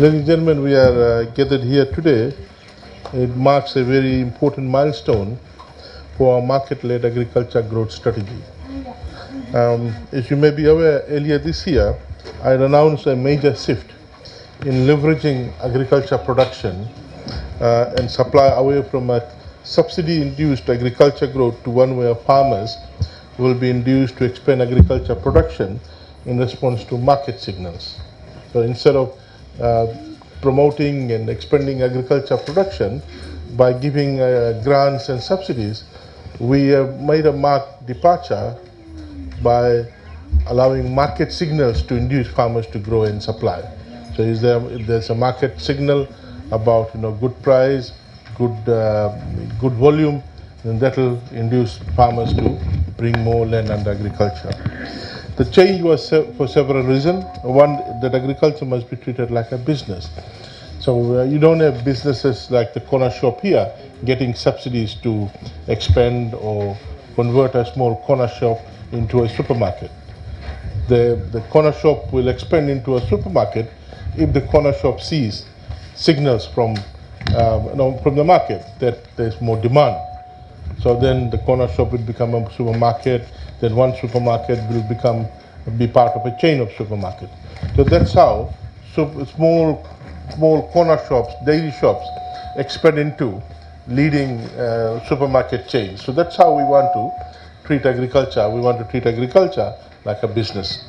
Ladies and gentlemen, we are gathered here today. It marks a very important milestone for our market-led agriculture growth strategy. As you may be aware, earlier this year, I announced a major shift in leveraging agriculture production and supply away from a subsidy-induced agriculture growth to one where farmers will be induced to expand agriculture production in response to market signals. So instead of uh, promoting and expanding agriculture production by giving grants and subsidies, we have made a marked departure by allowing market signals to induce farmers to grow and supply. So if there's a market signal about good price, good volume, then that will induce farmers to bring more land under agriculture. The change was for several reasons. One, that agriculture must be treated like a business. So you don't have businesses like the corner shop here getting subsidies to expand or convert a small corner shop into a supermarket. The corner shop will expand into a supermarket if the corner shop sees signals from the market that there's more demand. So then the corner shop will become a supermarket. Then one supermarket will be part of a chain of supermarkets. So that's how small corner shops, daily shops, expand into leading supermarket chains. So that's how we want to treat agriculture. We want to treat agriculture like a business.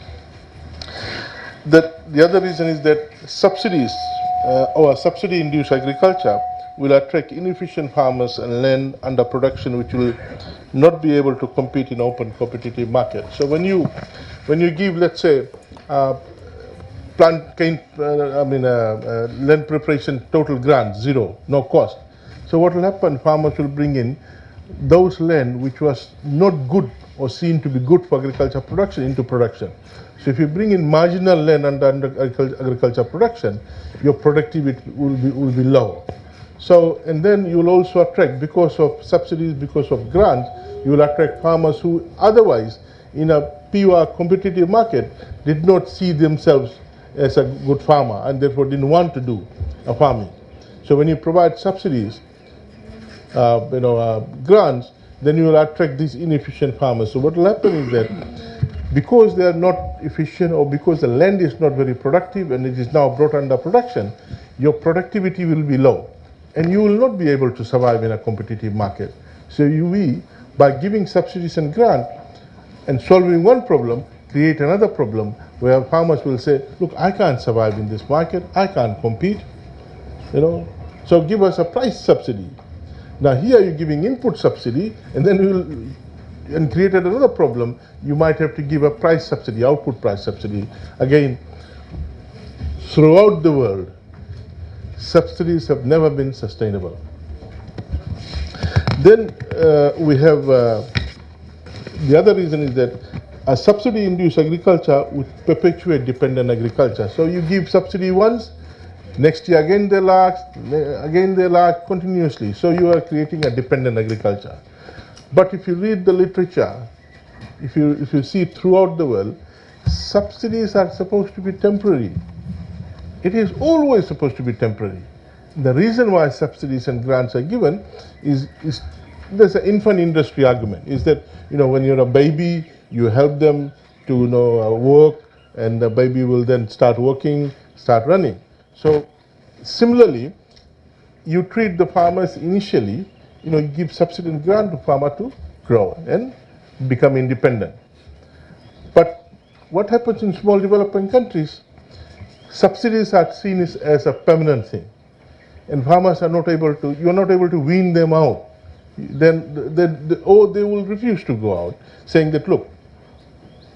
The other reason is that subsidies or subsidy-induced agriculture will attract inefficient farmers and land under production, which will not be able to compete in open competitive market. So when you give, let's say, land preparation total grant zero, no cost. So what will happen? Farmers will bring in those land which was not good or seen to be good for agriculture production into production. So if you bring in marginal land under agriculture production, your productivity will be low. So, and then you will also attract, because of subsidies, because of grants, you will attract farmers who otherwise, in a pure competitive market, did not see themselves as a good farmer and therefore didn't want to do a farming. So when you provide subsidies, grants, then you will attract these inefficient farmers. So what will happen is that because they are not efficient, or because the land is not very productive and it is now brought under production, your productivity will be low and you will not be able to survive in a competitive market. So by giving subsidies and grant and solving one problem, create another problem where farmers will say, look, I can't survive in this market, I can't compete, so give us a price subsidy. Now here you're giving input subsidy, and then created another problem. You might have to give a price subsidy, output price subsidy. Again, throughout the world, subsidies have never been sustainable. Then we have the other reason is that a subsidy-induced agriculture would perpetuate dependent agriculture. So you give subsidy once, next year again they last continuously. So you are creating a dependent agriculture. But if you read the literature, if you see throughout the world, subsidies are supposed to be temporary. It is always supposed to be temporary. The reason why subsidies and grants are given is there's an infant industry argument. Is that when you're a baby, you help them to work, and the baby will then start working, start running. So similarly, you treat the farmers initially, you give subsidy and grant to farmer to grow and become independent. But what happens in small developing countries? Subsidies are seen as a permanent thing, and farmers are not able to. You are not able to wean them out. Then they will refuse to go out, saying that, look,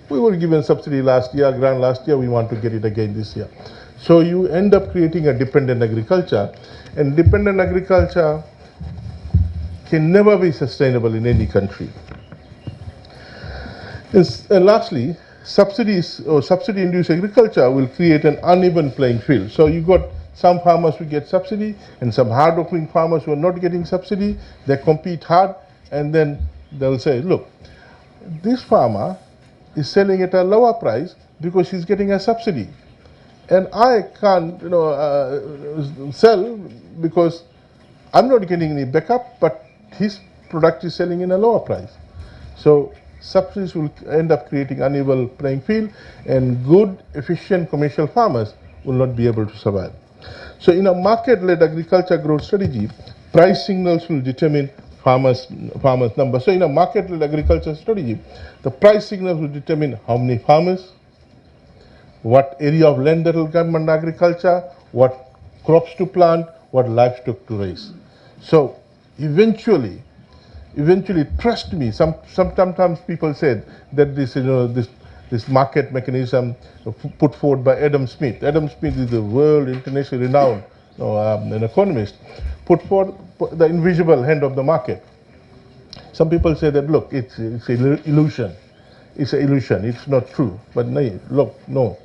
we were given subsidy last year, grant last year, we want to get it again this year. So you end up creating a dependent agriculture, and dependent agriculture can never be sustainable in any country. And lastly, subsidies or subsidy-induced agriculture will create an uneven playing field. So you got some farmers who get subsidy and some hard-working farmers who are not getting subsidy. They compete hard, and then they'll say, look, this farmer is selling at a lower price because he's getting a subsidy. and I can't, sell because I'm not getting any backup, but his product is selling in a lower price. So subsidies will end up creating uneven playing field, and good, efficient commercial farmers will not be able to survive. So in a market-led agriculture growth strategy, price signals will determine farmers number. So in a market-led agriculture strategy, the price signals will determine how many farmers, what area of land that will come under agriculture, what crops to plant, what livestock to raise. So eventually, trust me, sometimes people said that this market mechanism put forward by Adam Smith. Adam Smith is the world internationally renowned an economist, put forward the invisible hand of the market. Some people say that, look, it's an illusion. It's an illusion. It's not true. But no, look, no.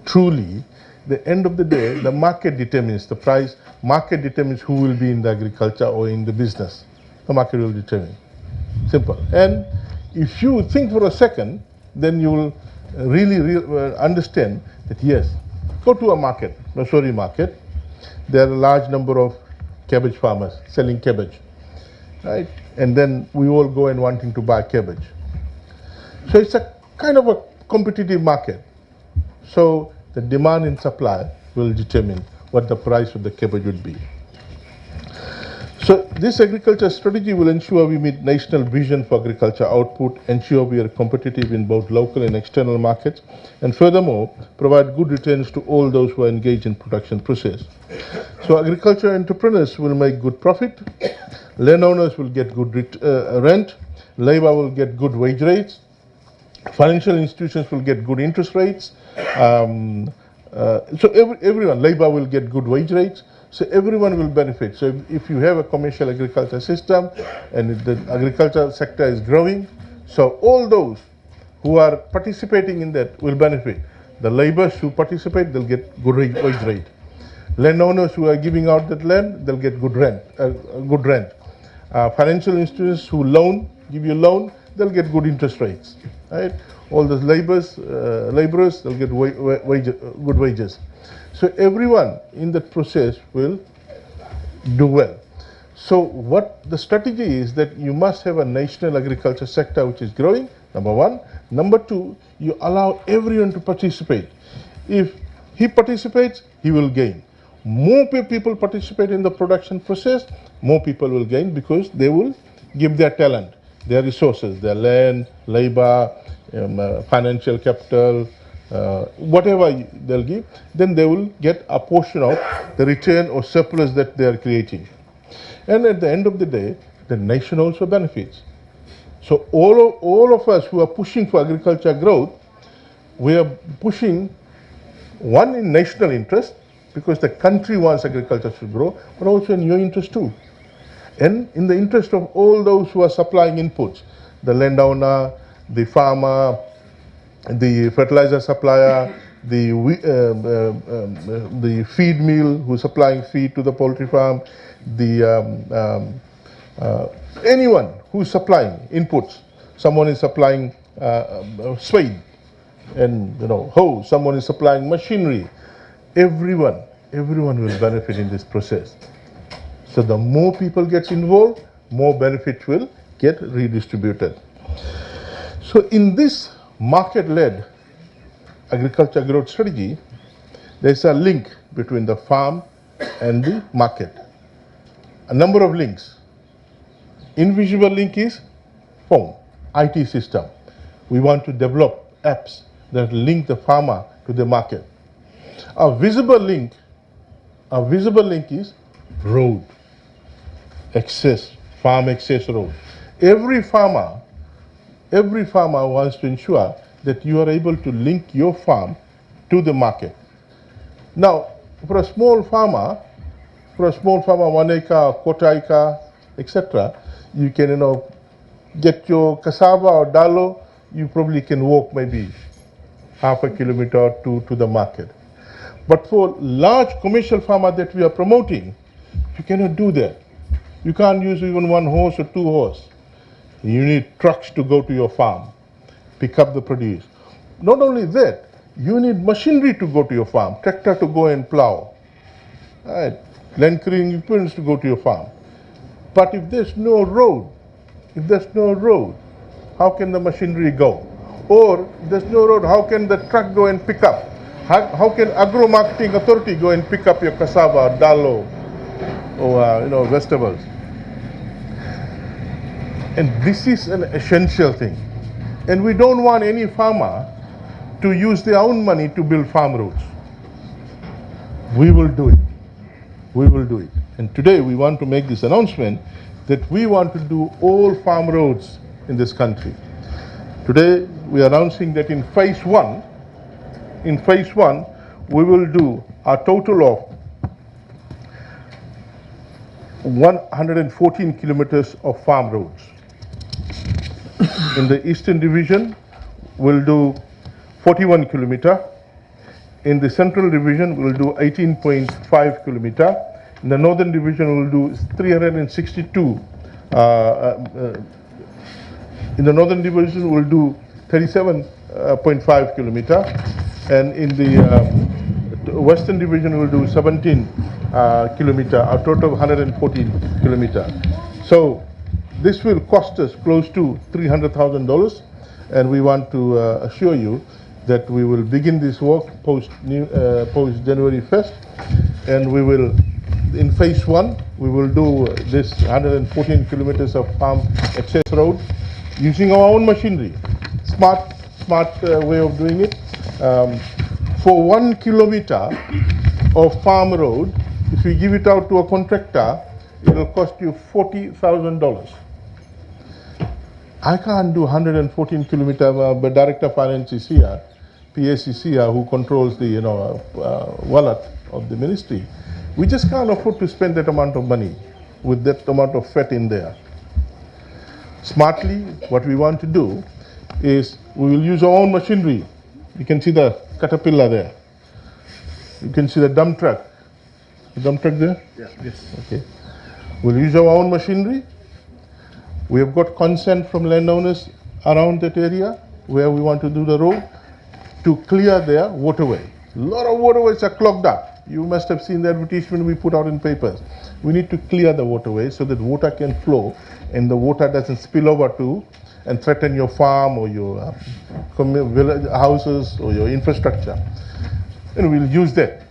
Truly, the end of the day, the market determines the price. Market determines who will be in the agriculture or in the business. The market will determine. Simple. And if you think for a second, then you will really understand that yes, go to a market, Nursery market. There are a large number of cabbage farmers selling cabbage, right? And then we all go and wanting to buy cabbage. So it's a kind of a competitive market. So the demand and supply will determine what the price of the cabbage would be. So this agriculture strategy will ensure we meet national vision for agriculture output, ensure we are competitive in both local and external markets, and furthermore, provide good returns to all those who are engaged in production process. So agriculture entrepreneurs will make good profit, landowners will get good rent, labor will get good wage rates, financial institutions will get good interest rates, so everyone, labor will get good wage rates, so everyone will benefit. So if you have a commercial agriculture system and the agriculture sector is growing, so all those who are participating in that will benefit. The laborers who participate, they'll get good wage rate. Landowners who are giving out that land, they'll get good rent. Financial institutions who give you loan, they'll get good interest rates, right? All those laborers, they'll get good wages. So everyone in that process will do well. So what the strategy is that you must have a national agriculture sector which is growing, number one. Number two, you allow everyone to participate. If he participates, he will gain. More people participate in the production process, more people will gain because they will give their talent, their resources, their land, labor, financial capital, whatever they'll give, then they will get a portion of the return or surplus that they are creating. And at the end of the day, the nation also benefits. So all of us who are pushing for agriculture growth, we are pushing one in national interest because the country wants agriculture to grow, but also in your interest too. And in the interest of all those who are supplying inputs, the landowner, the farmer, the fertilizer supplier, the feed mill who's supplying feed to the poultry farm, anyone who's supplying inputs. Someone is supplying spade and hoe. Someone is supplying machinery. Everyone will benefit in this process. So the more people get involved, more benefits will get redistributed. So in this market-led agriculture growth strategy, there's a link between the farm and the market. A number of links. Invisible link is phone, IT system. We want to develop apps that link the farmer to the market. A visible link is road, farm access road. Every farmer wants to ensure that you are able to link your farm to the market. Now, for a small farmer, 1 acre, quarter acre, etc., you can get your cassava or dalo. You probably can walk maybe half a kilometer to the market. But for large commercial farmer that we are promoting, you cannot do that. You can't use even 1 horse or 2 horse. You need trucks to go to your farm, pick up the produce. Not only that, you need machinery to go to your farm, tractor to go and plow, right? Land clearing equipment to go to your farm. But if there's no road, how can the machinery go? Or if there's no road, how can the truck go and pick up? How can agro-marketing authority go and pick up your cassava, dal, or vegetables? And this is an essential thing. And we don't want any farmer to use their own money to build farm roads. We will do it. We will do it. And today we want to make this announcement that we want to do all farm roads in this country. Today we are announcing that in phase one, we will do a total of 114 kilometers of farm roads. In the Eastern Division, we'll do 41 kilometer. In the Central Division, we'll do 18.5 kilometer. In the Northern Division, we'll do 362. In the Northern Division, we'll do 37.5 kilometer. And in the Western Division, we'll do 17 kilometer, a total of 114 kilometer. So this will cost us close to $300,000, and we want to assure you that we will begin this work post January 1st, and we will, in phase one, we will do this 114 kilometers of farm access road using our own machinery. Smart way of doing it. For 1 kilometer of farm road, if you give it out to a contractor, it will cost you $40,000. I can't do 114 kilometer, but Director of Finance is here, PS is here, who controls the wallet of the ministry. We just can't afford to spend that amount of money with that amount of fat in there. Smartly, what we want to do is we will use our own machinery. You can see the caterpillar there. You can see the dump truck. The dump truck there? Yeah. Yes. Okay. We'll use our own machinery. We have got consent from landowners around that area where we want to do the road to clear their waterway. A lot of waterways are clogged up. You must have seen the advertisement we put out in papers. We need to clear the waterway so that water can flow and the water doesn't spill over to and threaten your farm or your village houses or your infrastructure. And we'll use that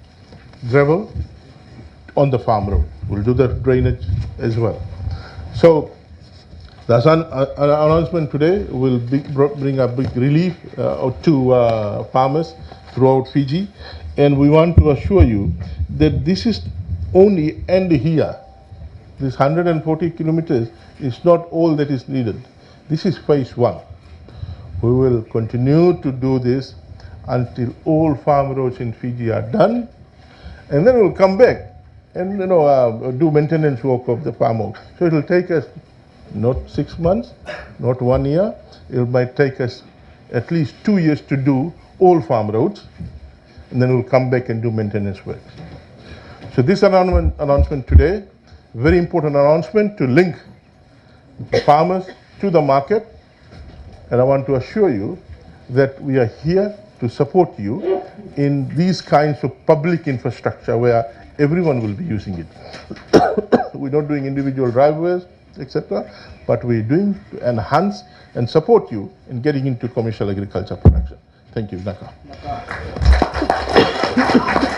gravel on the farm road. We'll do the drainage as well. So the announcement today will bring a big relief to farmers throughout Fiji, and we want to assure you that this is only end here. This 140 kilometers is not all that is needed. This is phase one. We will continue to do this until all farm roads in Fiji are done, and then we'll come back and do maintenance work of the farm road. So it will take us not 6 months, not 1 year. It might take us at least 2 years to do all farm roads, and then we'll come back and do maintenance work. So this announcement today, very important announcement to link the farmers to the market, and I want to assure you that we are here to support you in these kinds of public infrastructure where everyone will be using it. We're not doing individual driveways, etc., but we're doing to enhance and support you in getting into commercial agriculture production. Thank you, Naka. Naka.